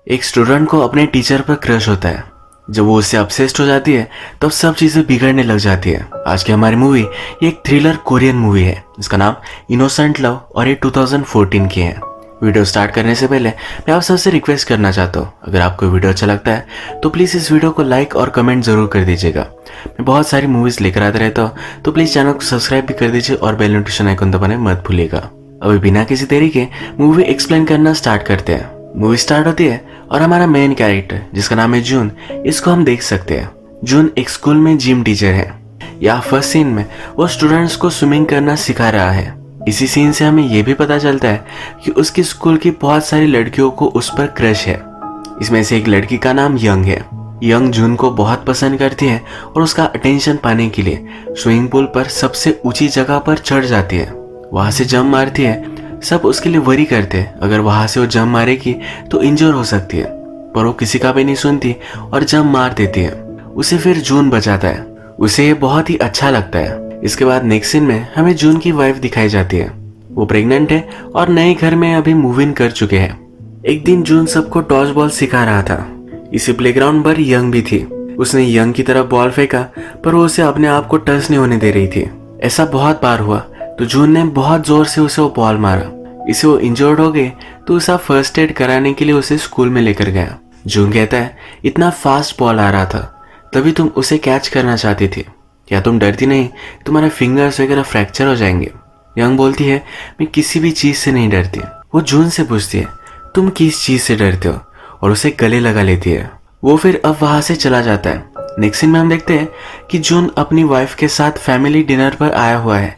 एक स्टूडेंट को अपने टीचर पर क्रश होता है। जब वो उससे ऑब्सेस्ड हो जाती है तब सब चीजें बिगड़ने लग जाती है। आज की हमारी मूवी ये एक थ्रिलर कोरियन मूवी है जिसका नाम इनोसेंट लव और ये 2014 की है। वीडियो स्टार्ट करने से पहले मैं आप सबसे रिक्वेस्ट करना चाहता हूँ, अगर आपको वीडियो अच्छा लगता है तो प्लीज़ इस वीडियो को लाइक और कमेंट जरूर कर दीजिएगा। मैं बहुत सारी मूवीज़ लेकर आता रहता हूँ, तो प्लीज़ चैनल को सब्सक्राइब भी कर दीजिए और बेल नोटिफिकेशन आइकन दबाने मत भूलिएगा। अभी बिना किसी देरी के मूवी एक्सप्लेन करना स्टार्ट करते हैं। मूवी स्टार्ट होती है और हमारा मेन कैरेक्टर जिसका नाम है जून, इसको हम देख सकते हैं। जून एक स्कूल में जिम टीचर है। यहाँ फर्स्ट सीन में वो स्टूडेंट्स को स्विमिंग करना सिखा रहा है। इसी सीन से हमें यह भी पता चलता है कि उसकी स्कूल की बहुत सारी लड़कियों को उस पर क्रश है। इसमें से एक लड़की का नाम यंग है। यंग जून को बहुत पसंद करती है और उसका अटेंशन पाने के लिए स्विमिंग पूल पर सबसे ऊंची जगह पर चढ़ जाती है। वहां से जंप मारती है। सब उसके लिए वरी करते हैं, अगर वहां से वो जंप मारेगी तो इंजर हो सकती है, पर वो किसी का भी नहीं सुनती और जंप मार देती है। उसे फिर जून बचाता है। उसे ये बहुत ही अच्छा लगता है। इसके बाद नेक्स्ट सीन में हमें जून की वाइफ दिखाई जाती है। वो प्रेग्नेंट है और नए घर में अभी मूव इन कर चुके हैं। एक दिन जून सबको टॉस बॉल सिखा रहा था। इसी प्लेग्राउंड पर यंग भी थी। उसने यंग की तरफ बॉल फेंका, पर वो उसे अपने आप को टच नहीं होने दे रही थी। ऐसा बहुत बार हुआ तो जून ने बहुत जोर से उसे वो बॉल मारा। इसे वो इंजर्ड हो गई तो उसे फर्स्ट एड कराने के लिए उसे स्कूल में लेकर गया। जून कहता है, इतना फास्ट बॉल आ रहा था, तभी तुम उसे कैच करना चाहती थी। क्या तुम डरती नहीं? तुम्हारे फिंगर्स वगैरह फ्रैक्चर हो जाएंगे। यंग बोलती है, मैं किसी भी चीज से नहीं डरती। वो जून से पूछती है, तुम किस चीज से डरते हो, और उसे गले लगा लेती है। वो फिर अब वहां से चला जाता है। नेक्स्ट सीन में हम देखते हैं कि जून अपनी वाइफ के साथ फैमिली डिनर पर आया हुआ है।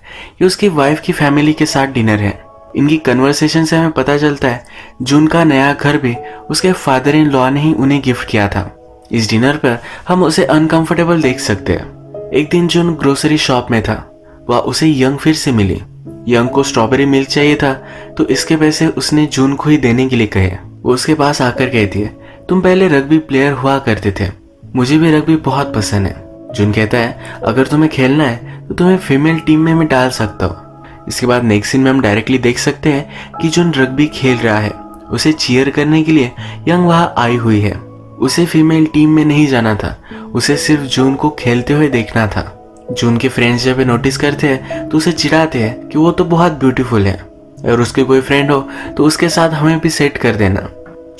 ये उसकी वाइफ की फैमिली के साथ डिनर है। इनकी कन्वर्सेशन से हमें पता चलता है जून का नया घर भी उसके फादर इन लॉ ने ही उन्हें गिफ्ट किया था। इस डिनर पर हम उसे अनकंफर्टेबल देख सकते हैं। एक दिन जून ग्रोसरी शॉप में था। वह उसे यंग फिर से मिली। यंग को स्ट्रॉबेरी मिल्क चाहिए था, तो इसके पैसे उसने जून को ही देने के लिए कहे। वो उसके पास आकर कहती है, तुम पहले रग्बी प्लेयर हुआ करते थे, मुझे भी रग्बी बहुत पसंद है। जून कहता है, अगर तुम्हें खेलना है तो तुम्हें फीमेल टीम में मैं डाल सकता हूँ। इसके बाद नेक्स्ट सीन में हम डायरेक्टली देख सकते हैं कि जून रग्बी खेल रहा है। उसे चीयर करने के लिए यंग वहां आई हुई है। उसे फीमेल टीम में नहीं जाना था, उसे सिर्फ जून को खेलते हुए देखना था। जून के फ्रेंड्स जब नोटिस करते हैं तो उसे चिढ़ाते हैं कि वो तो बहुत ब्यूटीफुल है, और उसके कोई फ्रेंड हो तो उसके साथ हमें भी सेट कर देना।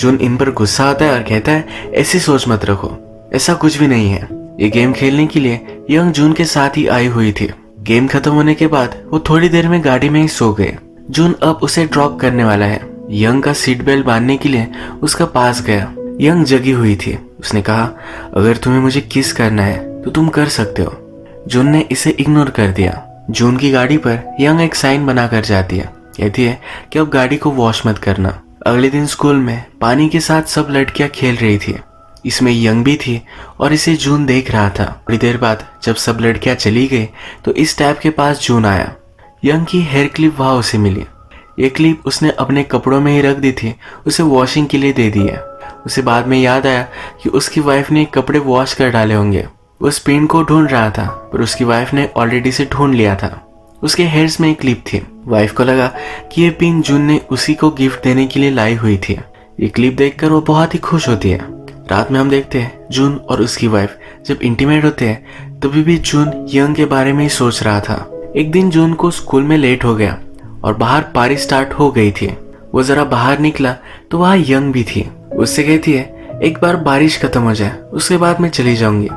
जून इन पर गुस्सा आता है और कहता है, ऐसी सोच मत रखो, ऐसा कुछ भी नहीं है। ये गेम खेलने के लिए यंग जून के साथ ही आई हुई थी। गेम खत्म होने के बाद वो थोड़ी देर में गाड़ी में ही सो गए। जून अब उसे ड्रॉप करने वाला है। यंग का सीट बेल्ट बांधने के लिए उसका पास गया। यंग जगी हुई थी। उसने कहा, अगर तुम्हें मुझे किस करना है तो तुम कर सकते हो। जून ने इसे इग्नोर कर दिया। जून की गाड़ी पर यंग एक साइन बनाकर जाती है। कहती है कि अब गाड़ी को वॉश मत करना। अगले दिन स्कूल में पानी के साथ सब लड़कियां खेल रही थी। इसमें यंग भी थी और इसे जून देख रहा था। थोड़ी देर बाद जब सब लड़कियां चली गई तो इस टैप के पास जून आया। यंग की हेयर क्लिप वहां उसे मिली। ये क्लिप उसने अपने कपड़ों में ही रख दी थी, उसे वॉशिंग के लिए दे दी है। उसे बाद में याद आया कि उसकी वाइफ ने कपड़े वॉश कर डाले होंगे। वो उस पिन को ढूंढ रहा था, पर उसकी वाइफ ने ऑलरेडी से ढूंढ लिया था। उसके हेयर्स में एक क्लिप थी। वाइफ को लगा कि ये पिन जून ने उसी को गिफ्ट देने के लिए लाई हुई थी। ये क्लिप देखकर वो बहुत ही खुश होती है। रात में हम देखते हैं जून और उसकी वाइफ जब इंटीमेट होते हैं, तभी भी जून यंग के बारे में ही सोच रहा था। एक दिन जून को स्कूल में लेट हो गया और बाहर बारिश स्टार्ट हो गई थी। वो जरा बाहर निकला तो वहाँ यंग भी थी। उससे कहती है, एक बार बारिश खत्म हो जाए उसके बाद मैं चली जाऊंगी।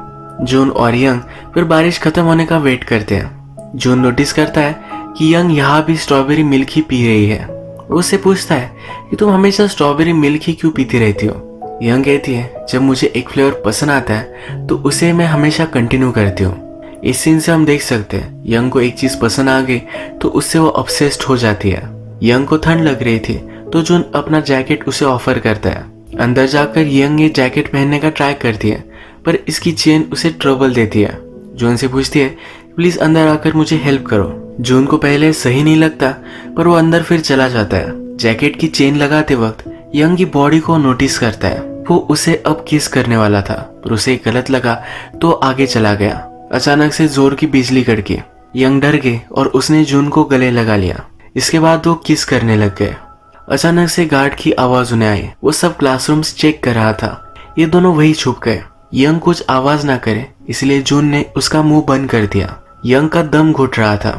जून और यंग फिर बारिश खत्म होने का वेट करते हैं। जून नोटिस करता है कि यंग यहाँ भी स्ट्रॉबेरी मिल्क ही पी रही है। वो उससे पूछता है कि तुम हमेशा स्ट्रॉबेरी मिल्क ही क्यों पीती रहती हो? यंग कहती है, जब मुझे एक फ्लेवर पसंद आता है तो उसे मैं हमेशा कंटिन्यू करती हूँ। इस सीन से हम देख सकते हैं यंग को एक चीज पसंद आ गई तो उससे वो ऑब्सेस्ड हो जाती है। यंग को ठंड लग रही थी तो जून अपना जैकेट उसे ऑफर करता है। अंदर जाकर यंग ये जैकेट पहनने का ट्राई करती है, पर इसकी चेन उसे ट्रबल देती है। जून से पूछती है, प्लीज अंदर आकर मुझे हेल्प करो। जून को पहले सही नहीं लगता, पर वो अंदर फिर चला जाता है। जैकेट की चेन लगाते वक्त यंग की बॉडी को नोटिस करता है। वो उसे अब किस करने वाला था, पर उसे गलत लगा तो आगे चला गया। अचानक से जोर की बिजली कड़की। यंग डर गए और उसने जून को गले लगा लिया। इसके बाद वो किस करने लग गए। अचानक से गार्ड की आवाज उन्हें आई। वो सब क्लासरूम्स चेक कर रहा था। ये दोनों वही छुप गए। यंग कुछ आवाज ना करे इसलिए जून ने उसका मुंह बंद कर दिया। यंग का दम घुट रहा था।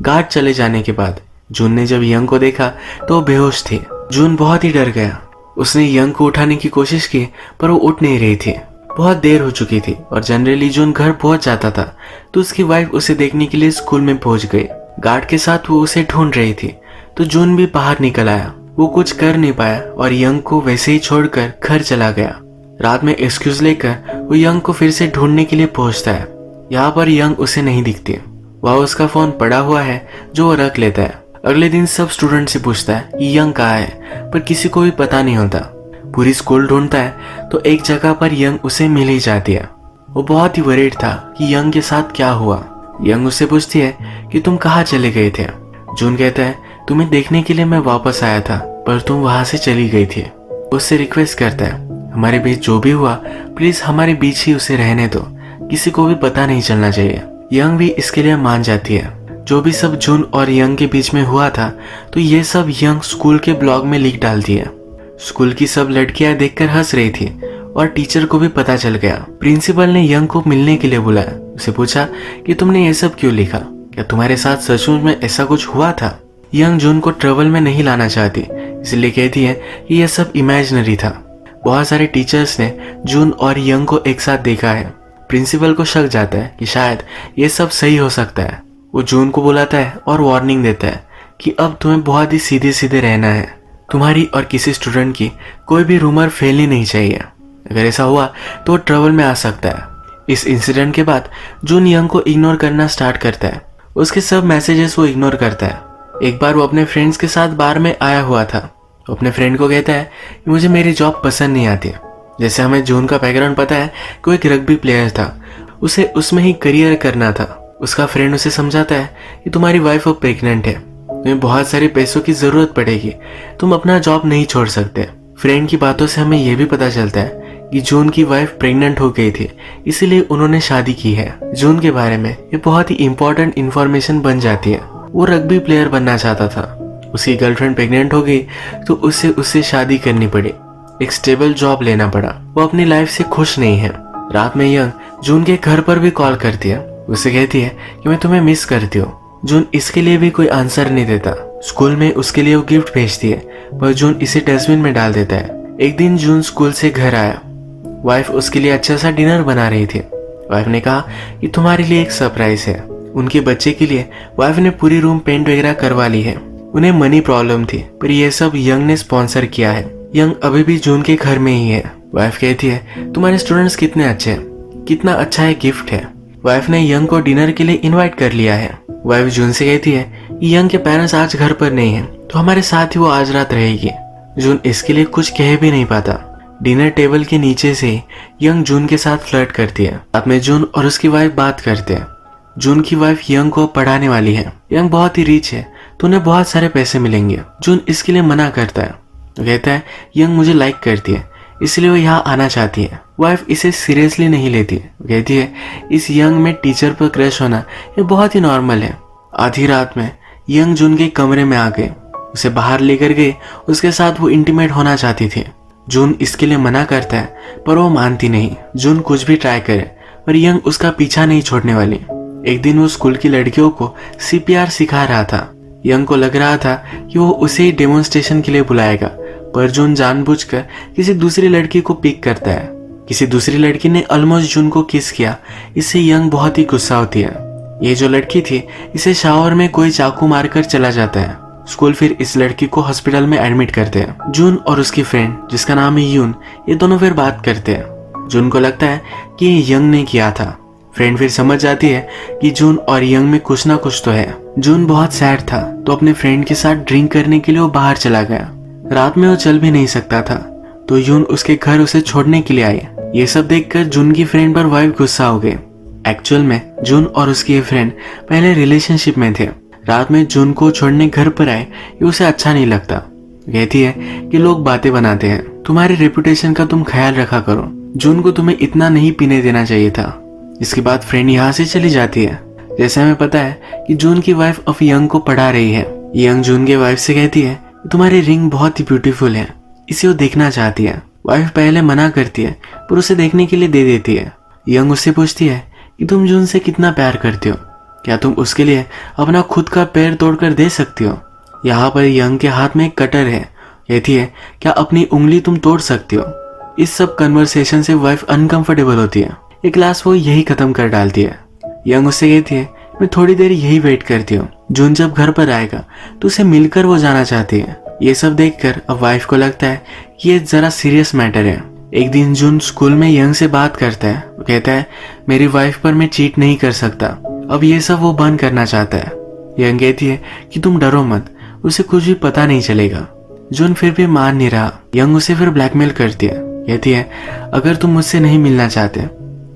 गार्ड चले जाने के बाद जून ने जब यंग को देखा तो वो बेहोश थी। जून बहुत ही डर गया। उसने यंग को उठाने की कोशिश की पर वो उठ नहीं रही थी। बहुत देर हो चुकी थी और जनरली जून घर पहुंच जाता था तो उसकी वाइफ उसे देखने के लिए स्कूल में पहुंच गई। गार्ड के साथ वो उसे ढूंढ रही थी तो जून भी बाहर निकल आया। वो कुछ कर नहीं पाया और यंग को वैसे ही छोड़कर घर चला गया। रात में एक्सक्यूज लेकर वो यंग को फिर से ढूंढने के लिए पहुंचता है। यहाँ पर यंग उसे नहीं दिखती। वह उसका फोन पड़ा हुआ है जो वो रख लेता है। अगले दिन सब स्टूडेंट से पूछता है कि यंग कहाँ है पर किसी को भी पता नहीं होता। पूरी स्कूल ढूंढता है तो एक जगह पर यंग उसे मिल ही जाती है। वो बहुत ही वरीड था कि यंग के साथ क्या हुआ। यंग उससे पूछती है कि तुम कहाँ चले गए थे। जून कहता है तुम्हें देखने के लिए मैं वापस आया था पर तुम वहां से चली गई थी। उससे रिक्वेस्ट करता है हमारे बीच जो भी हुआ प्लीज हमारे बीच ही उसे रहने दो, किसी को भी पता नहीं चलना चाहिए। यंग भी इसके लिए मान जाती है। जो भी सब जून और यंग के बीच में हुआ था तो ये सब यंग स्कूल के ब्लॉग में लिख डालती है। स्कूल की सब लड़कियां देखकर हंस रही थी और टीचर को भी पता चल गया। प्रिंसिपल ने यंग को मिलने के लिए बुलाया। उसे पूछा कि तुमने ये सब क्यों लिखा, क्या तुम्हारे साथ सचमुच में ऐसा कुछ हुआ था। यंग जून को ट्रबल में नहीं लाना चाहती इसलिए कहती है कि यह सब इमेजिनरी था। बहुत सारे टीचर्स ने जून और यंग को एक साथ देखा है। प्रिंसिपल को शक जाता है कि शायद ये सब सही हो सकता है। वो जून को बुलाता है और वार्निंग देता है कि अब तुम्हें बहुत ही सीधे सीधे रहना है। तुम्हारी और किसी स्टूडेंट की कोई भी रूमर फैलनी नहीं चाहिए। अगर ऐसा हुआ तो वो ट्रबल में आ सकता है। इस इंसिडेंट के बाद जून यंग को इग्नोर करना स्टार्ट करता है। उसके सब मैसेजेस वो इग्नोर करता है। एक बार वो अपने फ्रेंड्स के साथ बार में आया हुआ था। वो अपने फ्रेंड को कहता है कि मुझे मेरी जॉब पसंद नहीं आती। जैसे हमें जून का बैकग्राउंड पता है कि वो एक रग्बी प्लेयर था, उसे उसमें ही करियर करना था। उसका फ्रेंड उसे समझाता है कि तुम्हारी वाइफ अब प्रेग्नेंट है, तुम्हें बहुत सारे पैसों की जरूरत पड़ेगी, तुम अपना जॉब नहीं छोड़ सकते। फ्रेंड की बातों से हमें यह भी पता चलता है कि जून की वाइफ प्रेग्नेंट हो गई थी इसीलिए उन्होंने शादी की है। जून के बारे में ये बहुत ही इंपॉर्टेंट इंफॉर्मेशन बन जाती है। वो रग्बी प्लेयर बनना चाहता था। उसकी गर्लफ्रेंड प्रेग्नेंट हो गई तो उससे शादी करनी पड़ी, एक स्टेबल जॉब लेना पड़ा। वो अपनी लाइफ से खुश नहीं है। रात में यंग जून के घर पर भी कॉल करती है। उसे कहती है कि मैं तुम्हें मिस करती हूँ। जून इसके लिए भी कोई आंसर नहीं देता। स्कूल में उसके लिए वो गिफ्ट भेजती है पर जून इसे डस्टबिन में डाल देता है। एक दिन जून स्कूल से घर आया। वाइफ उसके लिए अच्छा सा डिनर बना रही थी। वाइफ ने कहा कि तुम्हारे लिए एक सरप्राइज है। उनके बच्चे के लिए वाइफ ने पूरी रूम पेंट वगैरह करवा ली है। उन्हें मनी प्रॉब्लम थी पर यह सब यंग ने स्पॉन्सर किया है। यंग अभी भी जून के घर में ही है। वाइफ कहती है तुम्हारे स्टूडेंट्स कितने अच्छे हैं, कितना अच्छा है गिफ्ट है। वाइफ ने यंग को डिनर के लिए इनवाइट कर लिया है। वाइफ जून से कहती है कि यंग के पेरेंट्स आज घर पर नहीं है तो हमारे साथ ही वो आज रात रहेगी। जून इसके लिए कुछ कह भी नहीं पाता। डिनर टेबल के नीचे से यंग जून के साथ फ्लर्ट करती है। रात में जून और उसकी वाइफ बात करते हैं। जून की वाइफ यंग को पढ़ाने वाली है। यंग बहुत ही रिच है तो उन्हें बहुत सारे पैसे मिलेंगे। जून इसके लिए मना करता है। वो कहता है यंग मुझे लाइक करती है इसलिए वो यहाँ आना चाहती है। वाइफ इसे सीरियसली नहीं लेती। वो कहती है इस यंग में टीचर पर क्रश होना ये बहुत ही नॉर्मल है। आधी रात में यंग जून के कमरे में आ गए, उसे बाहर लेकर गए। उसके साथ वो इंटीमेट होना चाहती थी। जून इसके लिए मना करता है पर वो मानती नहीं। जून कुछ भी ट्राई करे पर यंग उसका पीछा नहीं छोड़ने वाली। एक दिन वो स्कूल की लड़कियों को CPR सिखा रहा था। यंग को लग रहा था कि वो उसे ही डेमोन्स्ट्रेशन के लिए बुलाएगा पर जून जानबूझकर किसी दूसरी लड़की को पिक करता है। किसी दूसरी लड़की ने ऑलमोस्ट जून को किस किया। इससे यंग बहुत ही गुस्सा होती है। ये जो लड़की थी इसे शावर में कोई चाकू मारकर चला जाता है। स्कूल फिर इस लड़की को हॉस्पिटल में एडमिट करते हैं। जून और उसकी फ्रेंड जिसका नाम है यून, ये दोनों फिर बात करते हैं। जून को लगता है कि ये यंग ने किया था। फ्रेंड फिर समझ जाती है कि जून और यंग में कुछ ना कुछ तो है। जून बहुत सैड था तो अपने फ्रेंड के साथ ड्रिंक करने के लिए वो बाहर चला गया। रात में वो चल भी नहीं सकता था तो यून उसके घर उसे छोड़ने के लिए आई। ये सब देखकर जून की फ्रेंड पर वाइफ गुस्सा हो गई। एक्चुअल में जून और उसकी फ्रेंड पहले रिलेशनशिप में थे। रात में जून को छोड़ने घर पर आए ये उसे अच्छा नहीं लगता। कहती है कि लोग बातें बनाते हैं, तुम्हारी रेपुटेशन का तुम ख्याल रखा करो। जून को तुम्हें इतना नहीं पीने देना चाहिए था। इसके बाद फ्रेंड यहाँ से चली जाती है। जैसे हमें पता है कि जून की वाइफ अब यंग को पढ़ा रही है। यंग जून के वाइफ से कहती है तुम्हारी रिंग बहुत ही ब्यूटीफुल है, इसे वो देखना चाहती है। वाइफ पहले मना करती है पर उसे देखने के लिए दे देती है। यंग उससे पूछती है कि तुम जून से कितना प्यार करती हो, क्या तुम उसके लिए अपना खुद का पैर तोड़कर दे सकती हो। यहाँ पर यंग के हाथ में एक कटर है, कहती है क्या अपनी उंगली तुम तोड़ सकती हो। इस सब कन्वर्सेशन से वाइफ अनकंफर्टेबल होती है। एक क्लास वो यही खत्म कर डालती है। यंग उससे कहती है मैं थोड़ी देर यही वेट करती हूँ, जून जब घर पर आएगा तो उसे मिलकर वो जाना चाहती है। ये सब देखकर अब वाइफ को लगता है कि ये जरा सीरियस मैटर है। एक दिन जून स्कूल में यंग से बात करता है। वो कहता है मेरी वाइफ पर मैं चीट नहीं कर सकता। अब ये सब वो बंद करना चाहता है। यंग कहती है कि तुम डरो मत, उसे कुछ भी पता नहीं चलेगा। जून फिर भी मान नहीं रहा। यंग उसे फिर ब्लैकमेल करती है, कहती है अगर तुम मुझसे नहीं मिलना चाहते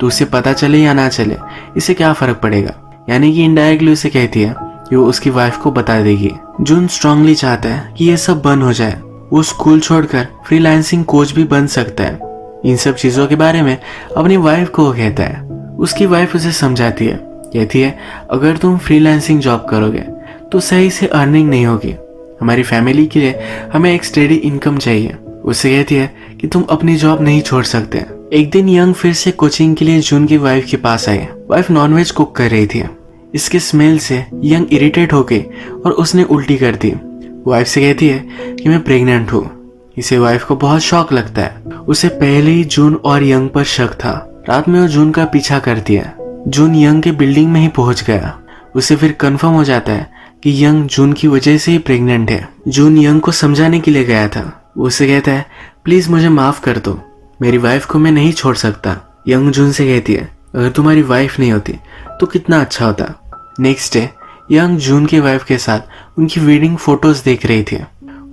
तो उसे पता चले या ना चले इससे क्या फर्क पड़ेगा। यानी कि इनडायरेक्टली उसे कहती है कि वो उसकी वाइफ को बता देगी। जून स्ट्रांगली चाहता है कि ये सब बंद हो जाए। वो स्कूल छोड़कर फ्रीलांसिंग कोच भी बन सकता है। इन सब चीजों के बारे में अपनी वाइफ को कहता है। उसकी वाइफ उसे समझाती है, कहती है अगर तुम फ्रीलांसिंग जॉब करोगे तो सही से अर्निंग नहीं होगी। हमारी फैमिली के लिए हमें एक स्टेडी इनकम चाहिए। उससे कहती है कि तुम अपनी जॉब नहीं छोड़ सकते। एक दिन यंग फिर से कोचिंग के लिए जून की वाइफ के पास आई। वाइफ नॉनवेज कुक कर रही थी। इसके स्मेल से यंग इरिटेट हो गई और उसने उल्टी कर दी। वाइफ से कहती है कि मैं प्रेग्नेंट हूँ। इसे वाइफ को बहुत शॉक लगता है। उसे पहले ही जून और यंग पर शक था। रात में वो जून का पीछा करती है। जून यंग के बिल्डिंग में ही पहुंच गया। उसे फिर कंफर्म हो जाता है कि यंग जून की वजह से ही प्रेग्नेंट है। जून यंग को समझाने के लिए गया था। उसे कहता है प्लीज मुझे माफ कर दो, मेरी वाइफ को मैं नहीं छोड़ सकता। यंग जून से कहती है अगर तुम्हारी वाइफ नहीं होती तो कितना अच्छा होता। नेक्स्ट डे यंग जून की वाइफ के साथ उनकी वेडिंग फोटोज देख रही थी।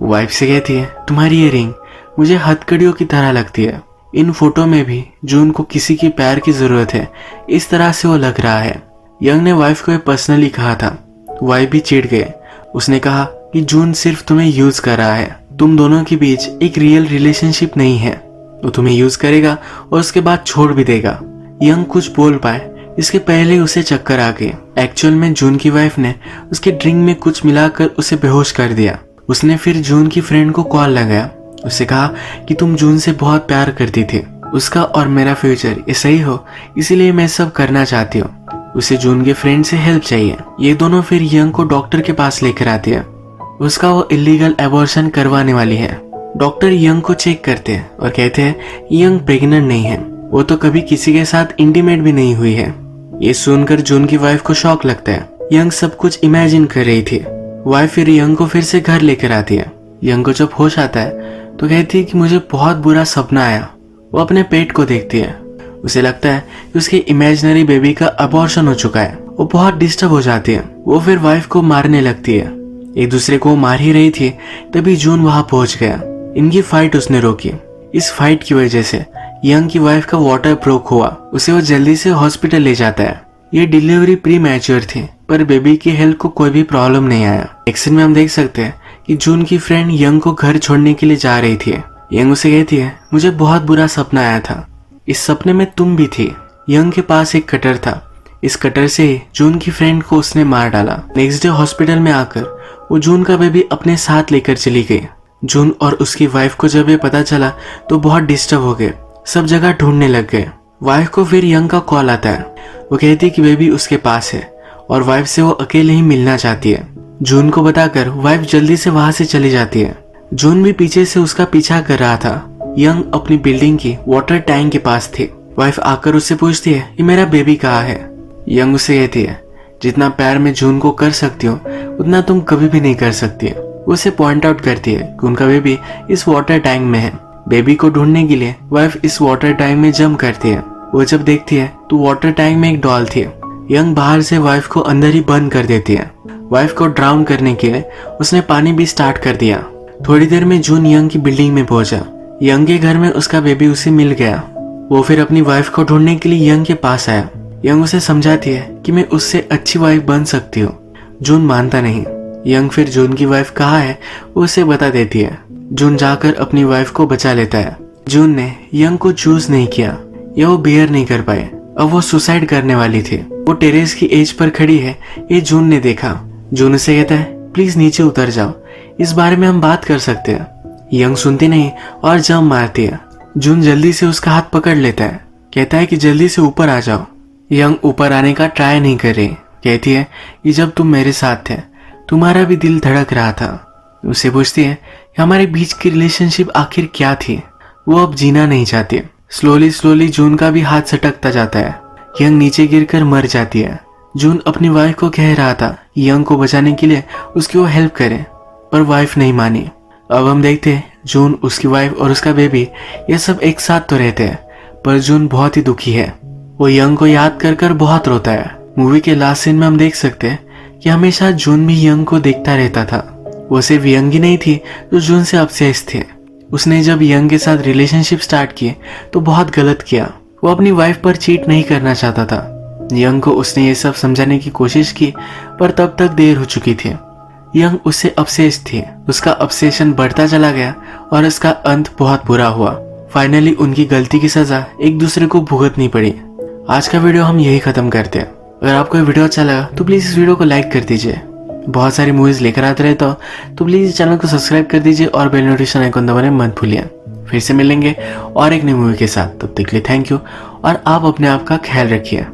वाइफ से कहती है तुम्हारी ये रिंग मुझे हथकड़ियों की तरह लगती है। इन फोटो में भी जून को किसी की प्यार की जरूरत है, इस तरह से वो लग रहा है। यंग ने वाइफ को पर्सनली कहा था। वाइफ भी चिढ़ गए। उसने कहा कि जून सिर्फ तुम्हें यूज कर रहा है, तुम दोनों के बीच एक रियल रिलेशनशिप नहीं है। वो तुम्हें यूज करेगा और उसके बाद छोड़ भी देगा। यंग कुछ बोल पाए इसके पहले उसे चक्कर आ गए। एक्चुअल में जून की वाइफ ने उसके ड्रिंक में कुछ मिलाकर उसे बेहोश कर दिया। उसने फिर जून की फ्रेंड को कॉल लगाया। उससे कहा कि तुम जून से बहुत प्यार करती थी, उसका और मेरा फ्यूचर ऐसा ही हो, इसीलिए मैं सब करना चाहती हूँ। उसे जून के फ्रेंड से हेल्प चाहिए। ये दोनों फिर यंग को डॉक्टर के पास लेकर आती है। उसका वो इलीगल एबॉर्शन करवाने वाली है। डॉक्टर यंग को चेक करते हैं और कहते हैं यंग प्रेग्नेंट नहीं है, वो तो कभी किसी के साथ इंटीमेट भी नहीं हुई है। ये सुनकर जून की वाइफ को शॉक लगता है। यंग सब कुछ इमेजिन कर रही थी। वाइफ फिर यंग को फिर से घर लेकर आती है। यंग को जब होश आता है तो कहती है कि मुझे बहुत बुरा सपना आया। वो अपने पेट को देखती है। उसे लगता है कि उसके इमेजिनरी बेबी का अबॉर्शन हो चुका है। वो बहुत डिस्टर्ब हो जाती है। वो फिर वाइफ को मारने लगती है। एक दूसरे को मार ही रही थी तभी जून वहां पहुंच गया। इनकी फाइट उसने रोकी। इस फाइट की वजह से यंग की वाइफ का वाटर ब्रोक हुआ। उसे वो जल्दी से हॉस्पिटल ले जाता है। ये डिलीवरी प्री मैच्योर थी पर बेबी की हेल्थ को कोई भी प्रॉब्लम नहीं आया। एक्शन में हम देख सकते हैं कि जून की फ्रेंड यंग को घर छोड़ने के लिए जा रही थी। यंग उसे कहती है मुझे बहुत बुरा सपना आया था, इस सपने में तुम भी थी। यंग के पास एक कटर था। इस कटर से जून की फ्रेंड को उसने मार डाला। नेक्स्ट डे हॉस्पिटल में आकर वो जून का बेबी अपने साथ लेकर चली गई। जून और उसकी वाइफ को जब ये पता चला तो बहुत डिस्टर्ब हो गए। सब जगह ढूंढने लग गए। वाइफ को फिर यंग का कॉल आता है। वो कहती है कि बेबी उसके पास है और वाइफ से वो अकेले ही मिलना चाहती है। जून को बताकर वाइफ जल्दी से वहां से चली जाती है। जून भी पीछे से उसका पीछा कर रहा था। यंग अपनी बिल्डिंग की वाटर टैंक के पास थी। वाइफ आकर उससे पूछती है कि मेरा बेबी कहाँ है। यंग उसे कहती है जितना प्यार मैं जून को कर सकती हूँ उतना तुम कभी भी नहीं कर सकती। उसे पॉइंट आउट करती है कि उनका बेबी इस वाटर टैंक में है। बेबी को ढूंढने के लिए वाइफ इस वाटर टैंक में जंप करती है। वो जब देखती है तो वाटर टैंक में एक डॉल थी। यंग बाहर से वाइफ को अंदर ही बंद कर देती है। वाइफ को ड्राउन करने के लिए उसने पानी भी स्टार्ट कर दिया। थोड़ी देर में जून यंग की बिल्डिंग में पहुंचा। यंग के घर में उसका बेबी उसे मिल गया। वो फिर अपनी वाइफ को ढूंढने के लिए यंग के पास आया। यंग उसे समझाती है कि मैं उससे अच्छी वाइफ बन सकती हूँ। जून मानता नहीं। यंग फिर जून की वाइफ कहाँ है वो उसे बता देती है। जून जाकर अपनी वाइफ को बचा लेता है। जून ने यंग को चूज नहीं किया या वो बियर नहीं कर पाए। अब वो सुसाइड करने वाली थी। वो टेरेस की एज पर खड़ी है, ये जून ने देखा। जून उसे कहता है प्लीज नीचे उतर जाओ, इस बारे में हम बात कर सकते हैं। यंग सुनती नहीं और जंप मारती है। जून जल्दी से उसका हाथ पकड़ लेता है, कहता है कि जल्दी से ऊपर आ जाओ। यंग ऊपर आने का ट्राई नहीं कर रही, कहती है कि जब तुम मेरे साथ थे तुम्हारा भी दिल धड़क रहा था। उससे पूछती है कि हमारे बीच की रिलेशनशिप आखिर क्या थी। वो अब जीना नहीं चाहती। स्लोली स्लोली जून का भी हाथ सटकता जाता है। यंग नीचे गिरकर मर जाती है। जून अपनी वाइफ को कह रहा था यंग को बचाने के लिए उसकी वो हेल्प करे, पर वाइफ नहीं मानी। अब हम देखते हैं जून, उसकी वाइफ और उसका बेबी ये सब एक साथ तो रहते हैं, पर जून बहुत ही दुखी है। वो यंग को याद कर कर बहुत रोता है। मूवी के लास्ट सीन में हम देख सकते हैं कि हमेशा जून भी यंग को देखता रहता था। वो सिर्फ यंग ही नहीं थी जो जून से ऑब्सेस्ड थे। उसने जब यंग के साथ रिलेशनशिप स्टार्ट किए तो बहुत गलत किया। वो अपनी वाइफ पर चीट नहीं करना चाहता था। यंग को उसने ये सब समझाने की कोशिश की, पर तब तक देर हो चुकी थी। यंग उससे ऑब्सेस्ड थी। उसका ऑब्सेशन बढ़ता चला गया और इसका अंत बहुत बुरा हुआ। फाइनली उनकी गलती की सजा एक दूसरे को भुगतनी पड़ी। आज का वीडियो हम यही खत्म करते हैं। अगर आपको ये वीडियो अच्छा लगा तो प्लीज इस वीडियो को लाइक कर दीजिए। बहुत सारी मूवीज लेकर आते रहता हूँ तो प्लीज इस चैनल को सब्सक्राइब कर दीजिए और बेल नोटिफिकेशन आइकन दबाना मत भूलिए। फिर से मिलेंगे और एक नई मूवी के साथ। तब तक के लिए थैंक यू और आप अपने आप का ख्याल रखिए।